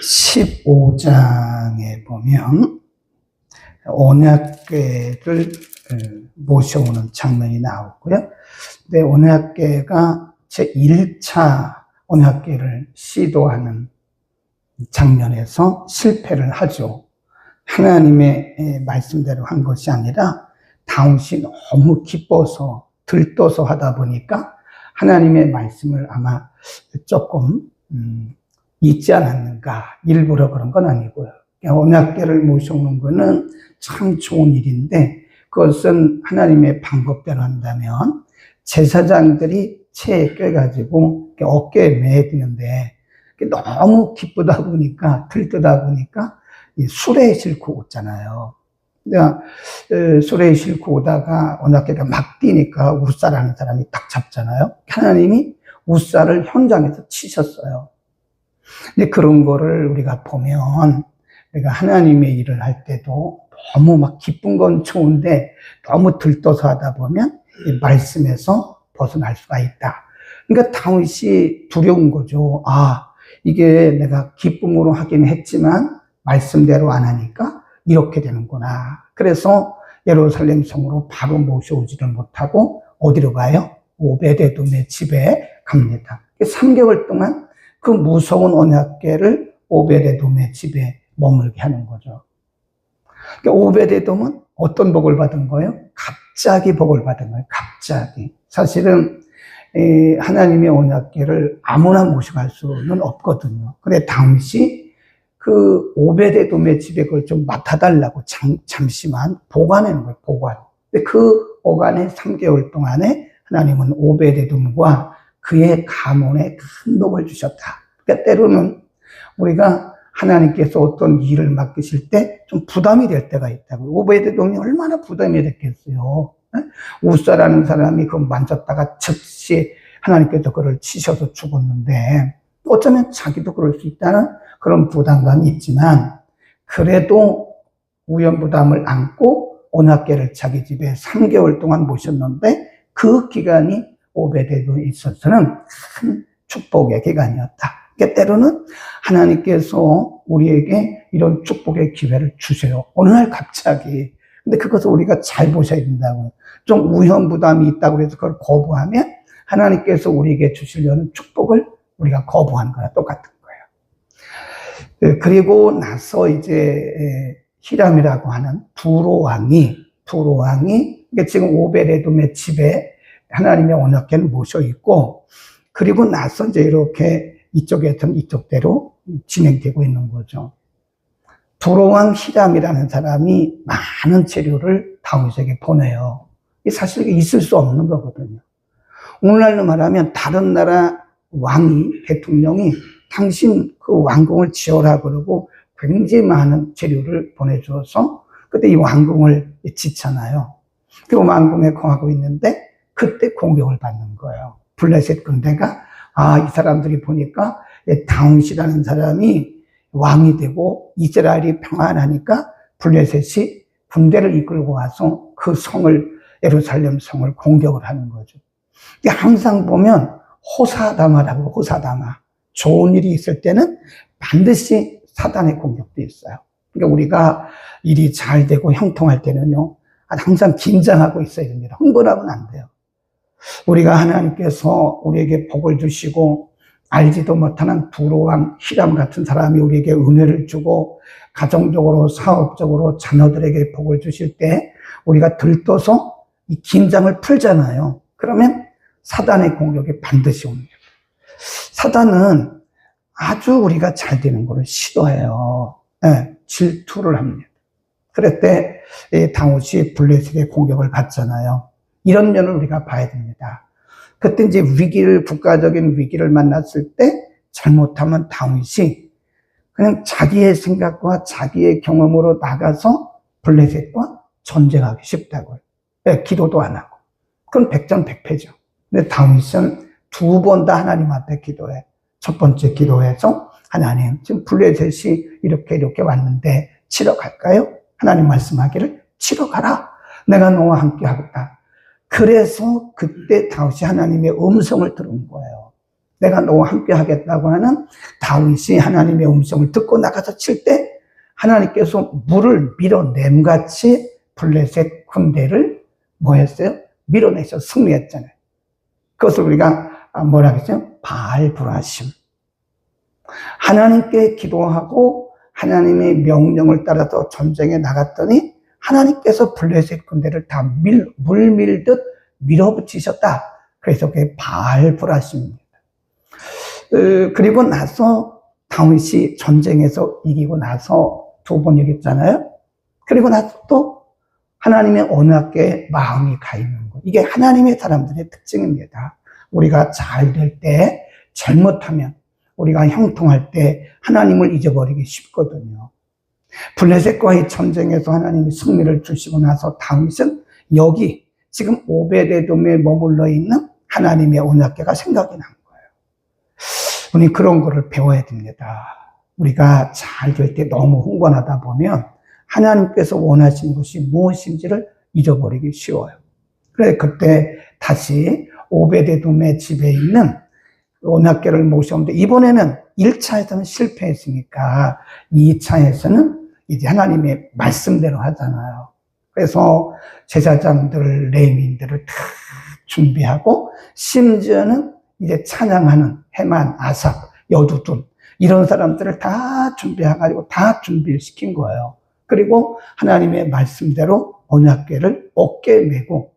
15장에 보면 언약궤를 모셔오는 장면이 나오고요. 근데 언약궤가 제1차 언약궤를 시도하는 장면에서 실패를 하죠. 하나님의 말씀대로 한 것이 아니라 다윗이 너무 기뻐서 들떠서 하다 보니까 하나님의 말씀을 아마 조금 잊지 않았는가. 일부러 그런 건 아니고요. 언약궤를 모셔오는 거는 참 좋은 일인데 그것은 하나님의 방법대로 한다면 제사장들이 채에 껴가지고 어깨에 매드는데 너무 기쁘다 보니까 들뜨다 보니까 수레에 싣고 오잖아요. 수레에 싣고 오다가 언약궤가 막 뛰니까 우사라는 사람이 딱 잡잖아요. 하나님이 우사를 현장에서 치셨어요. 근데 그런 거를 우리가 보면 우리가 하나님의 일을 할 때도 너무 막 기쁜 건 좋은데 너무 들떠서 하다 보면 이 말씀에서 벗어날 수가 있다. 그러니까 다윗이 두려운 거죠. 이게 내가 기쁨으로 하긴 했지만 말씀대로 안 하니까 이렇게 되는구나. 그래서 예루살렘 성으로 바로 모셔오지를 못하고 어디로 가요? 오베데돔의 집에 갑니다. 3개월 동안 그 무서운 언약궤를 오베데돔의 집에 머물게 하는 거죠. 그러니까 오베데돔은 어떤 복을 받은 거예요? 갑자기 복을 받은 거예요. 갑자기. 사실은 하나님의 언약궤를 아무나 모셔갈 수는 없거든요. 근데 다윗이 그 오베데돔의 집에 그걸 좀 맡아달라고 잠시만 보관하는 거예요. 보관. 근데 그 보관의 3개월 동안에 하나님은 오베데돔과 그의 가문에 큰 복을 주셨다. 그러니까 때로는 우리가 하나님께서 어떤 일을 맡기실 때 좀 부담이 될 때가 있다고요. 오베데돔이 얼마나 부담이 됐겠어요. 우사라는 사람이 그거 만졌다가 즉시 하나님께서 그를 치셔서 죽었는데 어쩌면 자기도 그럴 수 있다는 그런 부담감이 있지만 그래도 우연부담을 안고 언약궤를 자기 집에 3개월 동안 모셨는데 그 기간이 오베데돔에 있어서는 큰 축복의 기간이었다. 그러니까 때로는 하나님께서 우리에게 이런 축복의 기회를 주세요. 어느 날 갑자기. 근데 그것을 우리가 잘 보셔야 된다고요. 좀 우연부담이 있다고 해서 그걸 거부하면 하나님께서 우리에게 주시려는 축복을 우리가 거부하는 거나 똑같은 거예요. 그리고 나서 이제 히람이라고 하는 두로왕이 지금 오베데돔의 집에 하나님의 언약궤를 모셔 있고 그리고 나서 이제 이렇게 이쪽에서는 이쪽대로 진행되고 있는 거죠. 두로왕 히람이라는 사람이 많은 재료를 다윗에게 보내요. 사실 있을 수 없는 거거든요. 오늘날로 말하면 다른 나라 왕이, 대통령이 당신 그 왕궁을 지어라 그러고 굉장히 많은 재료를 보내줘서 그때 이 왕궁을 짓잖아요. 그 왕궁에 거하고 있는데 그때 공격을 받는 거예요. 블레셋 군대가 이 사람들이 보니까 다윗이라는 사람이 왕이 되고 이스라엘이 평안하니까 블레셋이 군대를 이끌고 와서 그 성을 예루살렘 성을 공격을 하는 거죠. 항상 보면 호사다마라고 호사다마 좋은 일이 있을 때는 반드시 사단의 공격도 있어요. 그러니까 우리가 일이 잘 되고 형통할 때는요 항상 긴장하고 있어야 됩니다. 흥분하면 안 돼요. 우리가 하나님께서 우리에게 복을 주시고 알지도 못하는 두로왕 히람 같은 사람이 우리에게 은혜를 주고 가정적으로 사업적으로 자녀들에게 복을 주실 때 우리가 들떠서 이 긴장을 풀잖아요. 그러면 사단의 공격이 반드시 옵니다. 사단은 아주 우리가 잘 되는 것을 시도해요. 질투를 합니다. 그럴 때 다윗이 블레셋의 공격을 받잖아요. 이런 면을 우리가 봐야 됩니다. 그때 이제 국가적인 위기를 만났을 때 잘못하면 다윗이 그냥 자기의 생각과 자기의 경험으로 나가서 블레셋과 전쟁하기 쉽다고요. 기도도 안 하고. 그건 백전백패죠. 근데 다윗은 2번 다 하나님 앞에 기도해. 첫 번째 기도해서 하나님 지금 블레셋이 이렇게 왔는데 치러 갈까요? 하나님 말씀하기를 치러 가라. 내가 너와 함께 하겠다. 그래서 그때 다윗이 하나님의 음성을 들은 거예요. 내가 너와 함께 하겠다고 하는 다윗이 하나님의 음성을 듣고 나가서 칠 때 하나님께서 물을 밀어냄같이 블레셋 군대를 뭐 했어요? 밀어내서 승리했잖아요. 그것을 우리가 뭐라 하겠어요? 바알브라심. 하나님께 기도하고 하나님의 명령을 따라서 전쟁에 나갔더니 하나님께서 블레셋 군대를 다 물 밀듯 밀어붙이셨다. 그래서 그게 바알브라심입니다. 그리고 나서 다윗이 전쟁에서 이기고 나서 2번 이겼잖아요. 그리고 나서 또 하나님의 언약궤에 마음이 가 있는 것. 이게 하나님의 사람들의 특징입니다. 우리가 잘 될 때, 잘못하면, 우리가 형통할 때 하나님을 잊어버리기 쉽거든요. 블레셋과의 전쟁에서 하나님이 승리를 주시고 나서 다윗은 여기 지금 오베데돔에 머물러 있는 하나님의 언약궤가 생각이 난 거예요. 우리 그런 거를 배워야 됩니다. 우리가 잘 될 때 너무 흥분하다 보면 하나님께서 원하시는 것이 무엇인지를 잊어버리기 쉬워요. 그래 그때 다시 오베데돔의 집에 있는 언약궤를 모셔오는데 이번에는 1차에서는 실패했으니까 2차에서는 이제 하나님의 말씀대로 하잖아요. 그래서 제사장들, 레위인들을 다 준비하고 심지어는 이제 찬양하는 헤만, 아삽, 여두둔 이런 사람들을 다 준비해가지고 다 준비를 시킨 거예요. 그리고 하나님의 말씀대로 언약궤를 어깨에 메고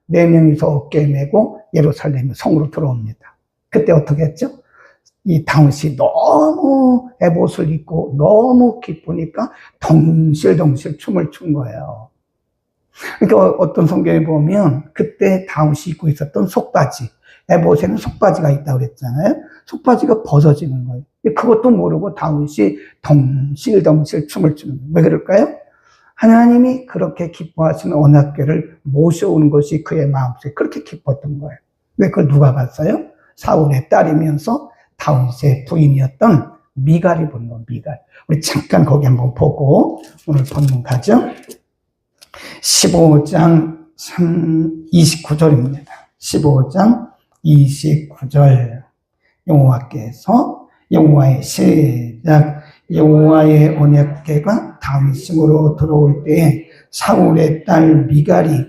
4명이서 어깨에 메고 예루살렘 성으로 들어옵니다. 그때 어떻게 했죠? 이 다윗이 너무 에봇을 입고 너무 기쁘니까 덩실덩실 춤을 춘 거예요. 그러니까 어떤 성경에 보면 그때 다윗이 입고 있었던 속바지, 에봇에는 속바지가 있다고 그랬잖아요. 속바지가 벗어지는 거예요. 그것도 모르고 다윗이 덩실덩실 춤을 추는 거예요. 왜 그럴까요? 하나님이 그렇게 기뻐하시는 언약궤를 모셔오는 것이 그의 마음속에 그렇게 기뻤던 거예요. 왜 그걸 누가 봤어요? 사울의 딸이면서 다윗의 부인이었던 미갈이 본 거, 미갈. 우리 잠깐 거기 한번 보고 오늘 본문 가죠. 15장 29절입니다. 15장 29절 여호와께서 여호와의 시작 여호와의 언약궤가 다윗으로 들어올 때에 사울의 딸 미갈이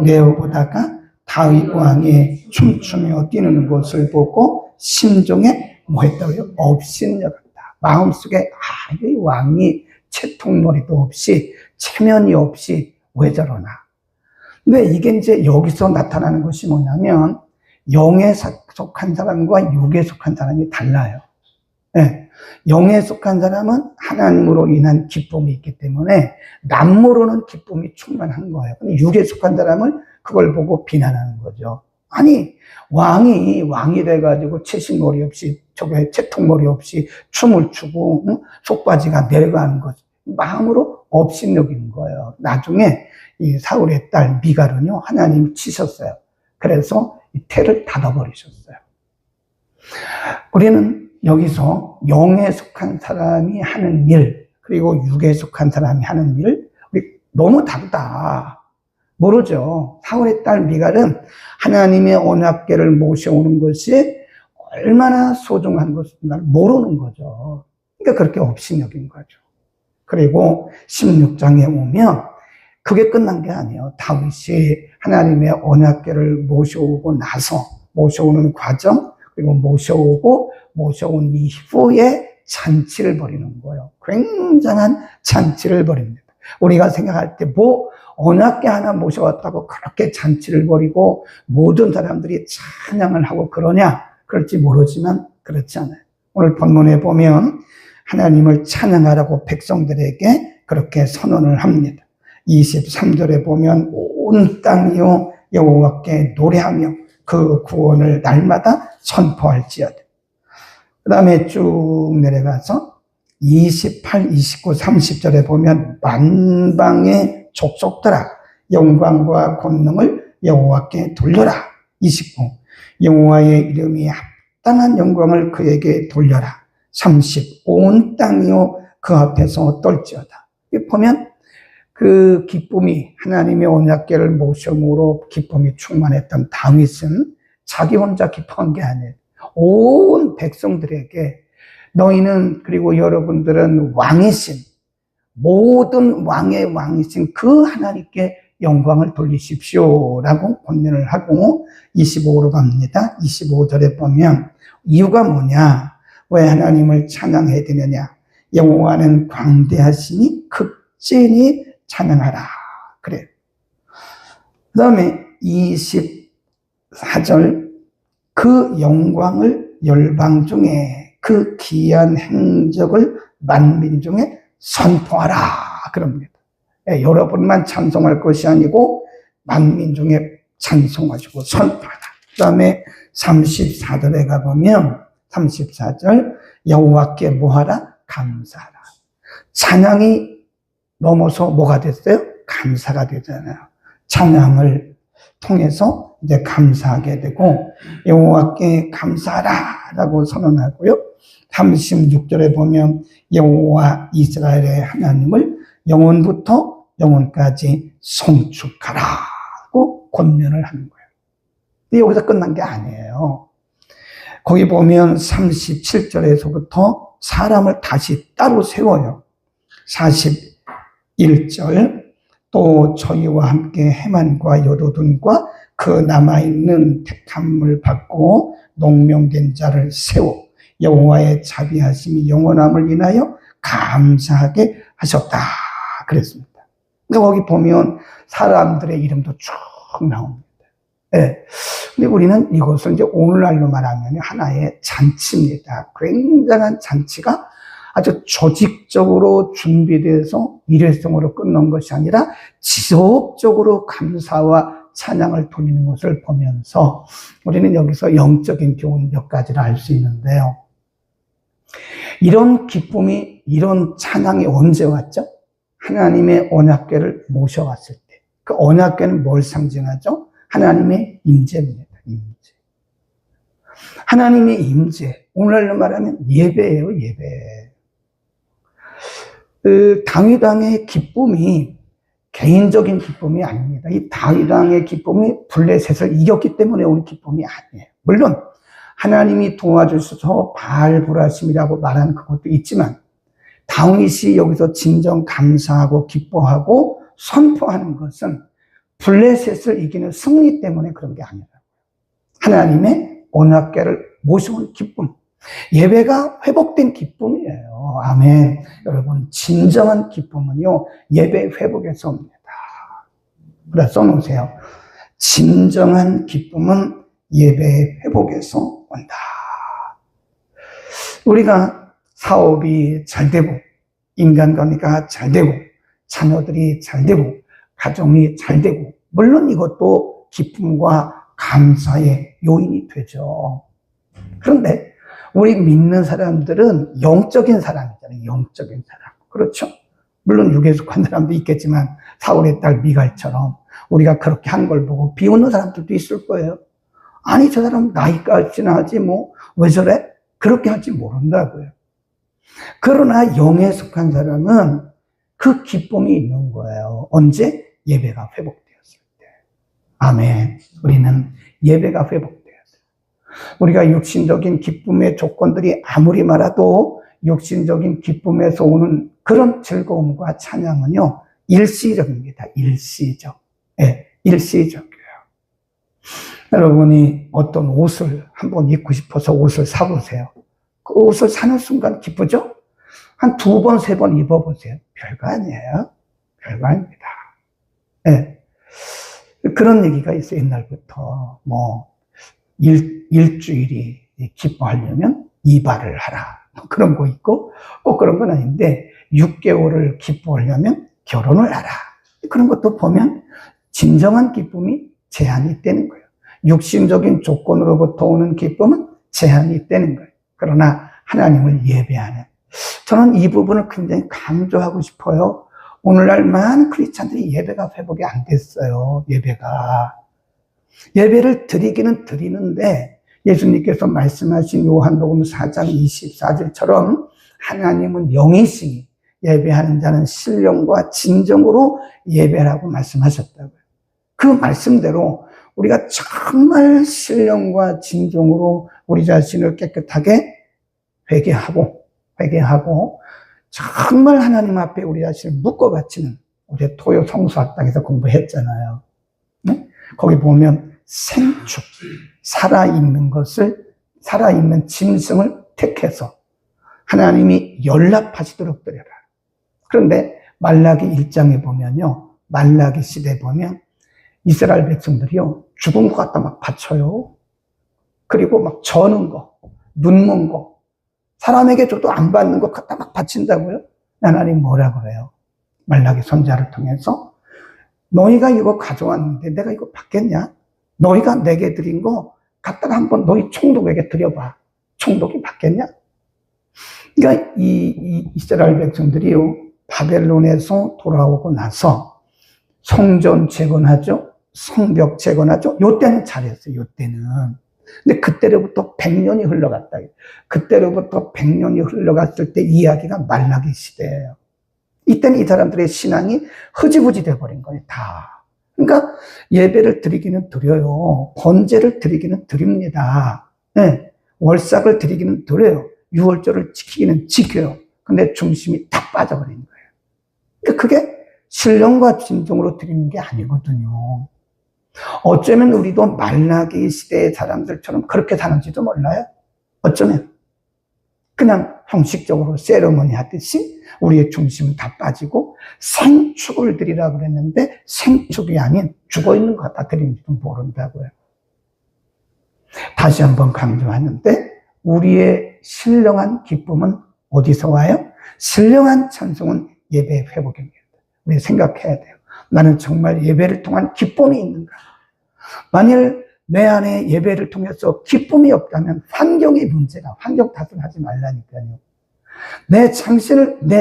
내어보다가 다윗 왕이 춤추며 뛰는 것을 보고 심중에 뭐 했다고요? 업신여겼다. 마음속에 이 왕이 채통머리도 없이 체면이 없이 왜 저러나. 근데 이게 이제 여기서 나타나는 것이 뭐냐면 영에 속한 사람과 육에 속한 사람이 달라요. 네. 영에 속한 사람은 하나님으로 인한 기쁨이 있기 때문에 남모르는 기쁨이 충만한 거예요. 근데 육에 속한 사람은 그걸 보고 비난하는 거죠. 아니 왕이 돼가지고 채신머리 없이 저게 채통머리 없이 춤을 추고 속바지가 내려가는 거지. 마음으로 업신여기는 거예요. 나중에 이 사울의 딸 미갈은요 하나님이 치셨어요. 그래서 이 태를 닫아버리셨어요. 우리는 여기서 영에 속한 사람이 하는 일 그리고 육에 속한 사람이 하는 일 우리 너무 다르다. 모르죠. 사울의 딸 미갈은 하나님의 언약궤를 모셔오는 것이 얼마나 소중한 것인가를 모르는 거죠. 그러니까 그렇게 업신여긴 거죠. 그리고 16장에 오면 그게 끝난 게 아니에요. 다윗이 하나님의 언약궤를 모셔오고 나서 모셔오는 과정 그리고 모셔온 이후에 잔치를 벌이는 거예요. 굉장한 잔치를 벌입니다. 우리가 생각할 때 언약궤 하나 모셔왔다고 그렇게 잔치를 벌이고 모든 사람들이 찬양을 하고 그러냐? 그럴지 모르지만 그렇지 않아요. 오늘 본문에 보면 하나님을 찬양하라고 백성들에게 그렇게 선언을 합니다. 23절에 보면 온 땅이요 여호와께 노래하며 그 구원을 날마다 선포할지어다. 그 다음에 쭉 내려가서 28, 29, 30절에 보면 만방의 족속들아 영광과 권능을 여호와께 돌려라. 29 여호와의 이름이 합당한 영광을 그에게 돌려라. 30 온 땅이요 그 앞에서 떨지어다. 보면 그 기쁨이 하나님의 언약궤를 모셔므로 기쁨이 충만했던 다윗은 자기 혼자 기뻐한 게 아니에요. 온 백성들에게 너희는 그리고 여러분들은 왕이신 모든 왕의 왕이신 그 하나님께 영광을 돌리십시오라고 권면을 하고 25로 갑니다. 25절에 보면 이유가 뭐냐? 왜 하나님을 찬양해야 되느냐? 여호와는 광대하시니 극진히 찬양하라. 그래요. 그 다음에 24절 그 영광을 열방 중에 그 기이한 행적을 만민 중에 선포하라 그럽니다. 예, 여러분만 찬송할 것이 아니고 만민 중에 찬송하시고 선포하라. 그 다음에 34절에 가보면 34절 여호와께 뭐하라? 감사하라. 찬양이 넘어서 뭐가 됐어요? 감사가 되잖아요. 찬양을 통해서 이제 감사하게 되고 여호와께 감사하라라고 선언하고요. 36절에 보면 여호와 이스라엘의 하나님을 영원부터 영원까지 송축하라고 권면을 하는 거예요. 근데 여기서 끝난 게 아니에요. 거기 보면 37절에서부터 사람을 다시 따로 세워요. 41절 또 저희와 함께 해만과 여도둔과 그 남아있는 택함을 받고 농명된 자를 세워 여호와의 자비하심이 영원함을 인하여 감사하게 하셨다 그랬습니다. 그러니까 거기 보면 사람들의 이름도 쭉 나옵니다. 네. 근데 우리는 이것을 이제 오늘날로 말하면 하나의 잔치입니다. 굉장한 잔치가 아주 조직적으로 준비돼서 일회성으로 끝난 것이 아니라 지속적으로 감사와 찬양을 돌리는 것을 보면서 우리는 여기서 영적인 교훈 몇 가지를 알 수 있는데요. 이런 기쁨이, 이런 찬양이 언제 왔죠? 하나님의 언약궤를 모셔왔을 때. 그 언약궤는 뭘 상징하죠? 하나님의 임재입니다. 임재. 하나님의 임재. 오늘날로 말하면 예배예요, 예배. 다윗 왕의 기쁨이 개인적인 기쁨이 아닙니다. 이 다윗 왕의 기쁨이 블레셋을 이겼기 때문에 온 기쁨이 아니에요. 물론 하나님이 도와주셔서 바알브라심이라고 말하는 그것도 있지만 다윗이 여기서 진정 감사하고 기뻐하고 선포하는 것은 블레셋을 이기는 승리 때문에 그런 게 아니라고요. 하나님의 언약궤를 모셔온 기쁨. 예배가 회복된 기쁨이에요. 아멘. 여러분, 진정한 기쁨은요, 예배 회복에서 옵니다. 그래, 써놓으세요. 진정한 기쁨은 예배 회복에서 온다. 우리가 사업이 잘 되고, 인간관계가 잘 되고, 자녀들이 잘 되고, 가정이 잘 되고, 물론 이것도 기쁨과 감사의 요인이 되죠. 그런데 우리 믿는 사람들은 영적인 사람이잖아요. 영적인 사람. 그렇죠? 물론 육에 속한 사람도 있겠지만 사울의 딸 미갈처럼 우리가 그렇게 한 걸 보고 비웃는 사람들도 있을 거예요. 아니 저 사람 나이까지나 하지 뭐 왜 저래? 그렇게 할지 모른다고요. 그러나 영에 속한 사람은 그 기쁨이 있는 거예요. 언제? 예배가 회복되었을 때. 아멘. 우리는 예배가 회복되었어요. 우리가 육신적인 기쁨의 조건들이 아무리 많아도 육신적인 기쁨에서 오는 그런 즐거움과 찬양은요, 일시적입니다. 일시적. 네, 일시적이에요. 여러분이 어떤 옷을 한번 입고 싶어서 옷을 사보세요. 그 옷을 사는 순간 기쁘죠? 한 2번, 3번 입어보세요. 별거 아니에요. 별거 아닙니다. 네. 그런 얘기가 있어요. 옛날부터. 일주일이 기뻐하려면 이발을 하라. 그런 거 있고, 꼭 그런 건 아닌데, 6개월을 기뻐하려면 결혼을 하라. 그런 것도 보면 진정한 기쁨이 제한이 있다는 거예요. 육신적인 조건으로부터 오는 기쁨은 제한이 있다는 거예요. 그러나 하나님을 예배하는. 저는 이 부분을 굉장히 강조하고 싶어요. 오늘날 많은 크리스찬들이 예배가 회복이 안 됐어요. 예배를 드리기는 드리는데 예수님께서 말씀하신 요한복음 4장 24절처럼 하나님은 영이시니 예배하는 자는 신령과 진정으로 예배라고 말씀하셨다고요. 그 말씀대로 우리가 정말 신령과 진정으로 우리 자신을 깨끗하게 회개하고 정말 하나님 앞에 우리 자신을 묶어 바치는, 우리 토요 성수학당에서 공부했잖아요. 네? 거기 보면 생축, 살아있는 짐승을 택해서 하나님이 연락하시도록 드려라. 그런데 말라기 1장에 보면요, 말라기 시대에 보면 이스라엘 백성들이요, 죽은 것 갖다 막 바쳐요. 그리고 막 저는 거, 눕는 거, 사람에게 줘도 안 받는 것 갖다 막 바친다고요? 하나님 뭐라 그래요? 말라기 선지자를 통해서 너희가 이거 가져왔는데 내가 이거 받겠냐? 너희가 내게 드린 거 갖다가 한번 너희 총독에게 드려봐. 총독이 받겠냐? 그러니까 이 이스라엘 백성들이요, 바벨론에서 돌아오고 나서 성전 재건하죠, 성벽 재건하죠. 요때는 잘했어요. 요때는. 근데 그때로부터 100년이 흘러갔다. 그때로부터 100년이 흘러갔을 때 이야기가 말라기 시대예요. 이때는 이 사람들의 신앙이 흐지부지 돼버린 거예요, 다. 그러니까 예배를 드리기는 드려요. 번제를 드리기는 드립니다. 네. 월삭을 드리기는 드려요. 유월절을 지키기는 지켜요. 근데 중심이 다 빠져버린 거예요. 그러니까 그게 신령과 진정으로 드리는 게 아니거든요. 어쩌면 우리도 말라기 시대의 사람들처럼 그렇게 사는지도 몰라요. 어쩌면 그냥 형식적으로 세레머니 하듯이 우리의 중심은 다 빠지고 생축을 드리라고 그랬는데 생축이 아닌 죽어있는 거 갖다 드리는지도 모른다고요. 다시 한번 강조하는데, 우리의 신령한 기쁨은 어디서 와요? 신령한 찬송은 예배의 회복입니다. 우리 생각해야 돼요. 나는 정말 예배를 통한 기쁨이 있는가? 만일 내 안에 예배를 통해서 기쁨이 없다면 환경의 문제가, 환경 탓을 하지 말라니까요. 내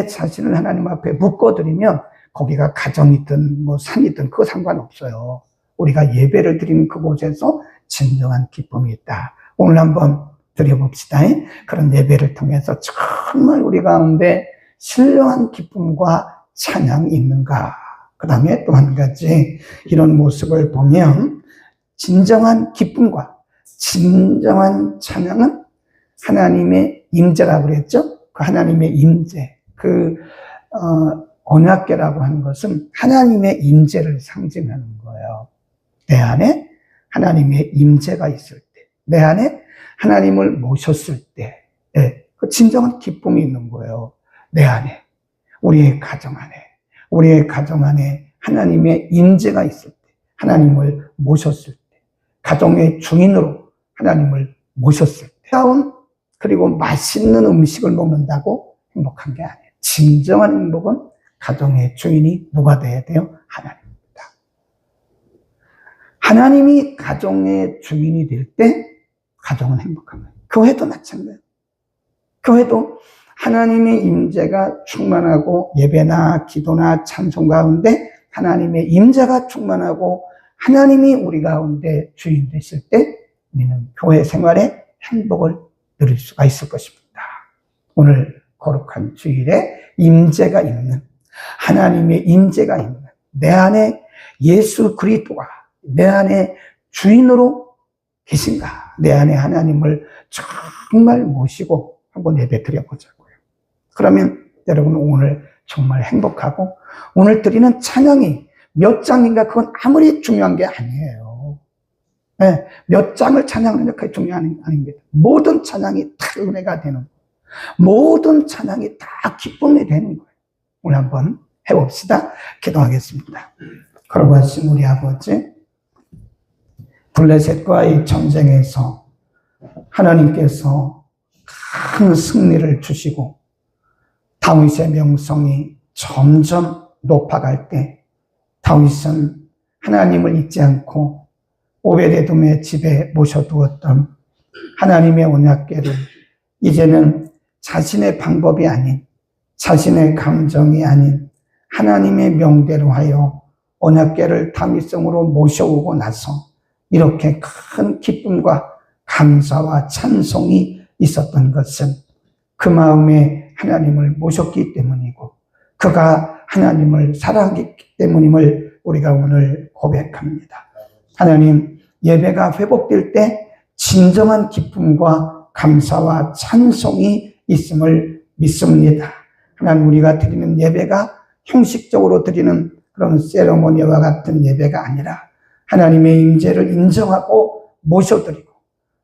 자신을 하나님 앞에 묶어드리면 거기가 가정이든 뭐 산이든 그거 상관없어요. 우리가 예배를 드리는 그곳에서 진정한 기쁨이 있다. 오늘 한번 드려봅시다. 그런 예배를 통해서 정말 우리 가운데 신령한 기쁨과 찬양이 있는가? 그 다음에 또 한 가지, 이런 모습을 보면 진정한 기쁨과 진정한 찬양은 하나님의 임재라고 그랬죠? 그 하나님의 임재, 언약궤라고 하는 것은 하나님의 임재를 상징하는 거예요. 내 안에 하나님의 임재가 있을 때, 내 안에 하나님을 모셨을 때, 그 진정한 기쁨이 있는 거예요. 내 안에, 우리의 가정 안에 하나님의 임재가 있을 때, 하나님을 모셨을 때, 가정의 주인으로 하나님을 모셨을 때, 그리고 맛있는 음식을 먹는다고 행복한 게 아니에요. 진정한 행복은 가정의 주인이 누가 돼야 돼요? 하나님입니다. 하나님이 가정의 주인이 될 때 가정은 행복한 거예요. 교회도 마찬가지예요. 교회도 하나님의 임재가 충만하고 예배나 기도나 찬송 가운데 하나님의 임재가 충만하고 하나님이 우리 가운데 주인 되실 때 우리는 교회 생활에 행복을 누릴 수가 있을 것입니다. 오늘 거룩한 주일에 임재가 있는, 하나님의 임재가 있는 내 안에 예수 그리스도가 내 안에 주인으로 계신가? 내 안에 하나님을 정말 모시고 한번 예배 드려보자고요. 그러면 여러분 오늘 정말 행복하고, 오늘 드리는 찬양이 몇 장인가 그건 아무리 중요한 게 아니에요. 네, 몇 장을 찬양하는 게 중요한 게 아닙니다. 모든 찬양이 다 은혜가 되는 거예요. 모든 찬양이 다 기쁨이 되는 거예요. 오늘 한번 해봅시다. 기도하겠습니다. 거룩하신 우리 아버지, 블레셋과의 전쟁에서 하나님께서 큰 승리를 주시고 다윗의 명성이 점점 높아갈 때 다윗은 하나님을 잊지 않고 오베데돔의 집에 모셔두었던 하나님의 언약궤를 이제는 자신의 방법이 아닌, 자신의 감정이 아닌 하나님의 명대로 하여 언약궤를 다윗성으로 모셔오고 나서 이렇게 큰 기쁨과 감사와 찬송이 있었던 것은 그 마음에 하나님을 모셨기 때문이고 그가 하나님을 사랑하기 때문임을 우리가 오늘 고백합니다. 하나님, 예배가 회복될 때 진정한 기쁨과 감사와 찬송이 있음을 믿습니다. 하나님, 우리가 드리는 예배가 형식적으로 드리는 그런 세레모니와 같은 예배가 아니라 하나님의 임재를 인정하고 모셔드리고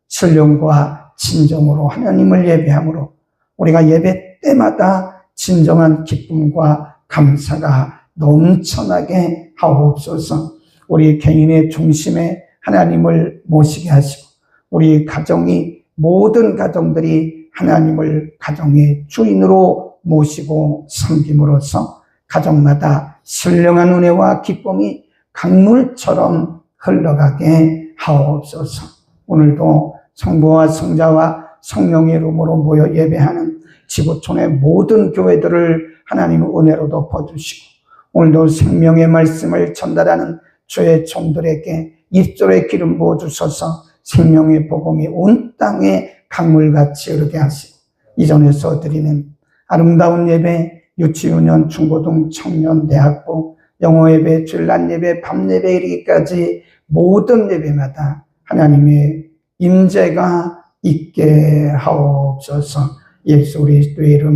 신령과 진정으로 하나님을 예배함으로 우리가 예배 때마다 진정한 기쁨과 감사가 넘쳐나게 하옵소서. 우리 개인의 중심에 하나님을 모시게 하시고 우리 가정이 모든 가정들이 하나님을 가정의 주인으로 모시고 섬김으로써 가정마다 신령한 은혜와 기쁨이 강물처럼 흘러가게 하옵소서. 오늘도 성부와 성자와 성령의 이름으로 모여 예배하는 지구촌의 모든 교회들을 하나님 은혜로 덮어주시고 오늘도 생명의 말씀을 전달하는 주의 종들에게 입술에 기름 부어주셔서 생명의 복음이 온 땅에 강물같이 흐르게 하시고 이전에서 드리는 아름다운 예배, 유치유년, 중고등, 청년, 대학부, 영어 예배, 주일날 예배, 밤 예배 이르기까지 모든 예배마다 하나님의 임재가 있게 하옵소서. 예수 그리스도의 이름으로